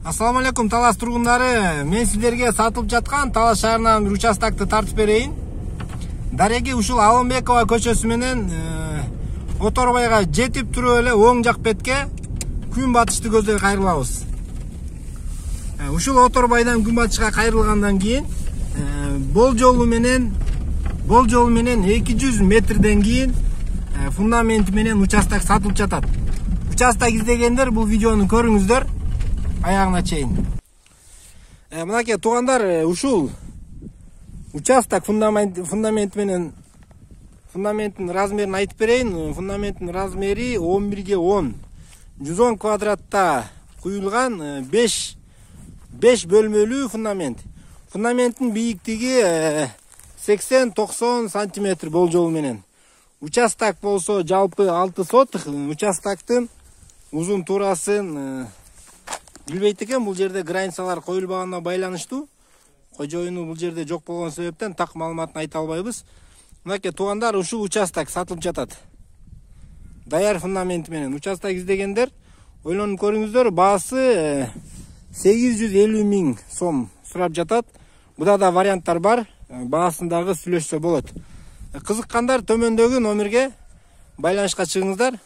Assalamu alaikum Талас тургундары. Мен сиздерге сатылып жаткан Талас шаарынан бир участокты тартып берейин. Дареги ушул Алымбекова көчөсү менен Оторбайга жетип туруп эле оң жак бетке күн батышты көздөй кайрылабыз. Ушул Оторбайдан күн батышка кайрылгандан кийин бол жолу менен 200 метрден кийин фундаменти менен участок сатылып жатат. Участок издегендер бул видеону көрүңүздөр аягына чейин. Мынакей туугандар, ушул участок фундаменттин размерин айтып берейин. Фундаменттин размери 11/10. 110 квадратта куюлган 5 бөлмөлүү фундамент. Фундаменттин бийиктиги 80-90 сантиметр болжол менен. Участок болсо жалпы 6 сотых. Участоктун узун туурасын билбейт экен. Бул жерде границалар коюлбаганына байланыштуу. Кожоюну бул жерде жок болгон себептен так маалыматын айта албайбыз. Мынакей туугандар, ушул участок сатылып жатат. Даяр фундамент менен. Участок издегендер ойлонуп көрүңүздөр. Баасы 850 000 сом сурап жатат. Буда да варианттар бар. Баасын дагы сүйлөшсө болот. Кызыккандар төмөндөгү номерге байланышка чыгыңыздар.